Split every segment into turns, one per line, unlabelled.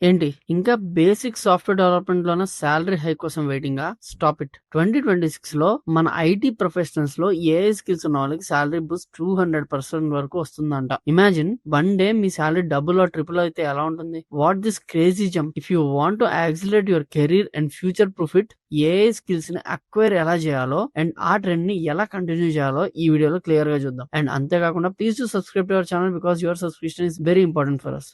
ఏంటి ఇంకా basic software డెవలప్‌మెంట్‌లోనే salary hike కోసం వెయిటింగా? Stop it. 2026లో మన ఐటీ ప్రొఫెషనల్స్‌లో ఏఐ స్కిల్స్ ఉన్న వాళ్ళకి సాలరీ బూస్ట్ 200% వరకు వస్తుందంట. ఇమాజిన్ వన్ డే మీ సాలరీ డబుల్ ఆర్ ట్రిపుల్ అయితే ఎలా ఉంటుంది? What this crazy jump. If you want to accelerate your career and future proof it, AI skills ని అక్వైర్ ఎలా చేయాలో అండ్ ఆ ట్రెండ్ ని ఎలా కంటిన్యూ చేయాలో ఈ వీడియోలో క్లియర్ గా చూద్దాం. అండ్ అంతేకాకుండా please to subscribe to our channel because your subscription is very important for us.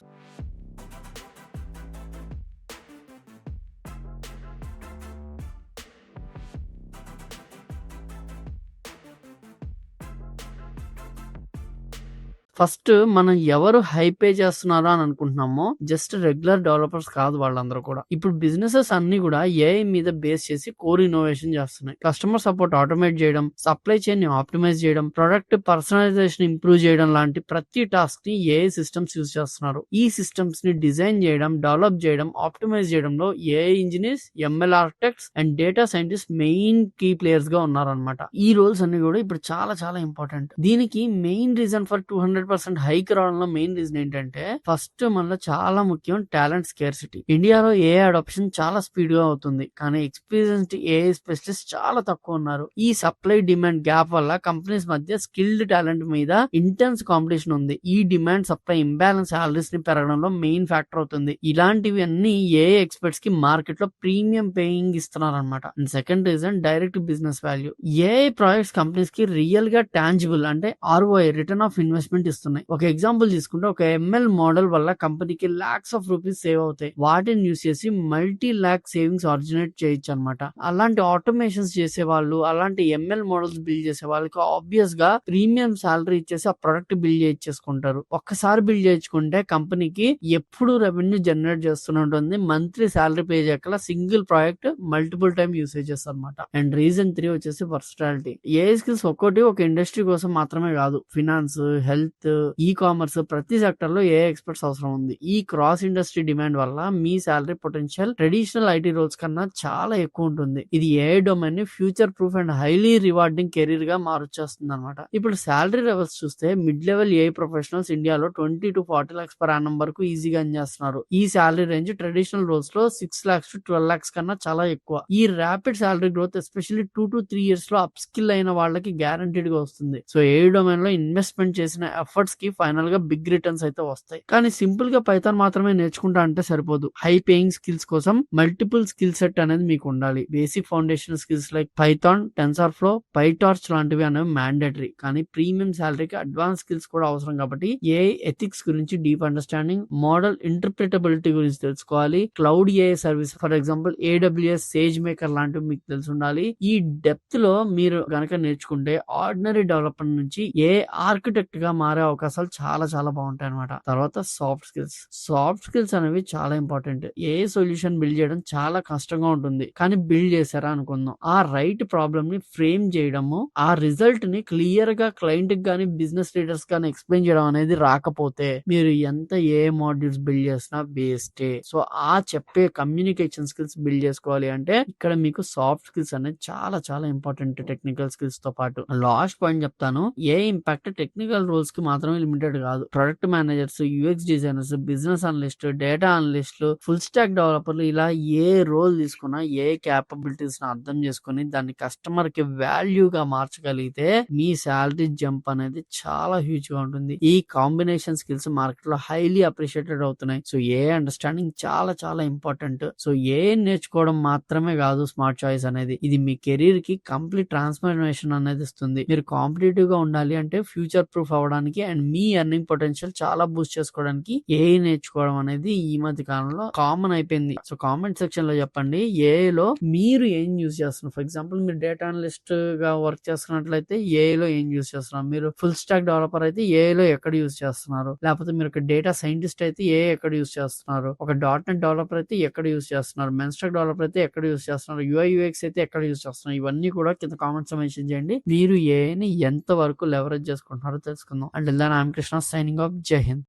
First మనం ఎవరు హై పే చేస్తున్నారో అని అనుకుంటున్నామో జస్ట్ రెగ్యులర్ డెవలపర్స్ కాదు వాళ్ళందరూ కూడా. ఇప్పుడు బిజినెసెస్ అన్ని కూడా ఏఐ మీద బేస్ చేసి కోర్ ఇన్నోవేషన్ చేస్తున్నాయి. కస్టమర్ సపోర్ట్ ఆటోమేట్ చేయడం, సప్లై చైన్ ని ఆప్టిమైజ్ చేయడం, ప్రొడక్ట్ పర్సనలైజేషన్ ఇంప్రూవ్ చేయడం లాంటి ప్రతి టాస్క్ ని ఏఐ సిస్టమ్స్ యూజ్ చేస్తున్నారు. ఈ సిస్టమ్స్ ని డిజైన్ చేయడం, డెవలప్ చేయడం, ఆప్టిమైజ్ చేయడంలో AI engineers, ML architects and data scientist main key players గా ఉన్నారనమాట. ఈ రోల్స్ అన్ని కూడా ఇప్పుడు చాలా చాలా ఇంపార్టెంట్. దీనికి మెయిన్ రీజన్ ఫర్ 200% హైక్ రావడంలో మెయిన్ రీజన్ ఏంటంటే, ఫస్ట్ మనలో చాలా ముఖ్యం టాలెంట్ స్కేర్సిటీ. ఇండియాలో ఏఐ అడాప్షన్ చాలా స్పీడ్ గా అవుతుంది, కానీ ఎక్స్పీరియన్స్డ్ ఏఐ స్పెషలిస్ట్ చాలా తక్కువ ఉన్నారు. ఈ సప్లై డిమాండ్ గ్యాప్ వల్ల కంపెనీస్ మధ్య స్కిల్డ్ టాలెంట్ మీద ఇంటెన్స్ కాంపిటీషన్ ఉంది. ఈ డిమాండ్ సప్లై ఇంబ్యాలెన్స్ సాలరీస్ ని పెరగడంలో మెయిన్ ఫ్యాక్టర్ అవుతుంది. ఇలాంటివి అన్ని ఏఐ ఎక్స్పర్ట్స్ కి మార్కెట్ లో ప్రీమియం పేయింగ్ ఇస్తున్నారు అనమాట. And second reason direct business value. AI projects companies కి రియల్ గా టాంజిబుల్ అంటే ఆర్ఓఐ, రిటర్న్ ఆఫ్ ఇన్వెస్ట్మెంట్ ఇస్తున్నాయి. ఒక ఎగ్జాంపుల్ తీసుకుంటే ఒక ఎంఎల్ మోడల్ వల్ల కంపెనీకి లాక్స్ ఆఫ్ రూపీస్ సేవ్ అవుతాయి. వాటిని యూస్ చేసి మల్టీ లాక్ సేవింగ్స్ ఆరిజినేట్ చేయొచ్చు అనమాట. అలాంటి ఆటోమేషన్స్ చేసే వాళ్ళు, అలాంటి ఎంఎల్ మోడల్స్ బిల్డ్ చేసే వాళ్ళకి ఆబ్వియస్ గా ప్రీమియం సాలరీ ఇచ్చేసి ఆ ప్రొడక్ట్ బిల్డ్ చేయించేసుకుంటారు. ఒక్కసారి బిల్డ్ చేయించుకుంటే కంపెనీకి ఎప్పుడు రెవెన్యూ జనరేట్ చేస్తూనే ఉంటుంది. మంత్లీ సాలరీ పే చేయగల single project multiple time usages అనమాట. అండ్ రీజన్ 3 వచ్చేసి వర్సటాలిటీ. ఏఐ స్కిల్స్ ఒక్కోటి ఒక ఇండస్ట్రీ కోసం మాత్రమే కాదు, ఫినాన్స్, హెల్త్, ఈ కామర్స్ ప్రతి సెక్టర్ లో ఏఐ ఎక్స్పర్ట్స్ అవసరం ఉంది. ఈ క్రాస్ ఇండస్ట్రీ డిమాండ్ వల్ల మీ salary potential traditional IT roles కన్నా చాలా ఎక్కువ ఉంటుంది. ఇది ఏఐ డొమైన్ ని future proof and highly rewarding career గా మార్చేస్తుంది అనమాట. ఇప్పుడు సాలరీ లెవెల్స్ చూస్తే మిడ్ లెవెల్ ఏఐ ప్రొఫెషనల్స్ ఇండియాలో 20 to 40 lakhs per annum వరకు ఈజీగా చేస్తున్నారు. ఈ సాలరీ రేంజ్ ట్రెడిషనల్ రోల్స్ లో 6 lakhs to 12 lakhs కన్నా చాలా ఎక్కువ. ఈ rapid salary growth especially 2 to 3 years లో అప్ స్కిల్ అయిన వాళ్ళకి గ్యారంటీడ్ గా వస్తుంది. సో ఏఐ డొమైన్ లో ఇన్వెస్ట్మెంట్ చేసిన ఎఫర్ట్స్ కి ఫైనల్ గా బిగ్ రిటర్న్స్ అయితే వస్తాయి. కానీ సింపుల్ గా పైథాన్ మాత్రమే నేర్చుకుంటా అంటే సరిపోదు. హై పేయింగ్ స్కిల్స్ కోసం మల్టిపుల్ స్కిల్ సెట్ అనేది మీకు ఉండాలి. Basic foundation skills like Python, TensorFlow, PyTorch లాంటివి అనేవి మ్యాండేటరీ. కానీ ప్రీమియం సాలరీకి అడ్వాన్స్ స్కిల్స్ కూడా అవసరం కాబట్టి ఏఐ ఎథిక్స్ గురించి డీప్ అండర్స్టాండింగ్, మోడల్ ఇంటర్ప్రిటబిలిటీ గురించి తెలుసుకోవాలి. Cloud AI service for example AWS, SageMaker లాంటివి మీకు తెలిసి ఉండాలి. ఈ డెప్త్ లో మీరు గనక నేర్చుకుంటే ఆర్డినరీ డెవలప్మెంట్ నుంచి ఏ ఆర్కిటెక్ట్ గా మారే అవకాశాలు చాలా చాలా బాగుంటాయి అనమాట. తర్వాత సాఫ్ట్ స్కిల్స్. సాఫ్ట్ స్కిల్స్ అనేవి చాలా ఇంపార్టెంట్. ఏ సొల్యూషన్ బిల్డ్ చేయడం చాలా కష్టంగా ఉంటుంది, కానీ బిల్డ్ చేశారా అనుకుందాం, ఆ రైట్ ప్రాబ్లమ్ ని ఫ్రేమ్ చేయడము, ఆ రిజల్ట్ ని క్లియర్ గా క్లయింట్ కి గానీ బిజినెస్ లీడర్స్ గానీ ఎక్స్ప్లెయిన్ చేయడం అనేది రాకపోతే మీరు ఎంత ఏ మాడ్యూల్స్ బిల్డ్ చేసినా వేస్టే. సో ఆ చెప్పే కమ్యూనికేషన్ స్కిల్స్ బిల్డ్ చేసుకోవాలి అంటే ఇక్కడ మీకు సాఫ్ట్ స్కిల్స్ అనేది చాలా చాలా ఇంపార్టెంట్ టెక్నికల్ స్కిల్స్ తో పాటు. లాస్ట్ పాయింట్ చెప్తాను, ఏ ఇంపాక్ట్ టెక్నికల్ రోల్స్ కి మాత్రమే లిమిటెడ్ కాదు. Product managers, UX designers, business analyst, data అనలిస్టులు, ఫుల్ స్టాక్ డెవలపర్లు, ఇలా ఏ రోల్ తీసుకున్నా ఏ క్యాపబిలిటీస్ ని అర్థం చేసుకుని దాన్ని కస్టమర్ కి వాల్యూ గా మార్చగలిగితే మీ శాలరీ జంప్ అనేది చాలా హ్యూజ్ గా ఉంటుంది. ఈ కాంబినేషన్ స్కిల్స్ మార్కెట్ లో హైలీ అప్రిషియేటెడ్ అవుతున్నాయి. సో ఏ అండర్స్టాండింగ్ చాలా చాలా ఇంపార్టెంట్. సో ఏ నేర్చుకోవడం మాత్రమే కాదు స్మార్ట్ చాయిస్ అనేది, ఇది మీ కెరీర్ కి కంప్లీట్ ట్రాన్స్ఫర్మేషన్ అనేది ఇస్తుంది. మీరు కాంపిటేటివ్ గా ఉండాలి అంటే, ఫ్యూచర్ ప్రూఫ్ అవ్వడానికి అండ్ మీ ఎర్నింగ్ పొటెన్షియల్ చాలా బూస్ట్ చేసుకోవడానికి ఏఐ నేర్చుకోవడం అనేది ఈ మధ్య కాలంలో కామన్ అయిపోయింది. సో కామెంట్ సెక్షన్ లో చెప్పండి, ఏఐ లో మీరు ఏం యూజ్ చేస్తున్నారు. ఫర్ ఎగ్జాంపుల్ మీరు డేటా అనలిస్ట్ గా వర్క్ చేస్తున్నట్లయితే ఏఐ లో ఏం యూజ్ చేస్తున్నారు, మీరు ఫుల్ స్టాక్ డెవలపర్ అయితే ఏఐ లో ఎక్కడ యూజ్ చేస్తున్నారు, లేకపోతే మీరు ఒక డేటా సైంటిస్ట్ అయితే ఏఐ ఎక్కడ యూజ్ చేస్తున్నారు, ఒక .NET డెవలపర్ అయితే ఎక్కడ యూజ్ చేస్తున్నారు, మెన్స్టాక్ డెవలపర్ అయితే ఎక్కడ యూజ్ చేస్తున్నారు, UI UX అయితే ఎక్కడ యూజ్ చేస్తున్నారు, ఇవన్నీ కూడా కింద కామెంట్స్ లో మెన్షన్ చేయండి. మీరు ఏఐని ఎంత వరకు లెవరేజ్ చేసుకుంటున్నారో తెలుసుకుందాం. అండ్ దాని ఐఎమ్ కృష్ణ సైనింగ్ ఆఫ్. జై హింద్.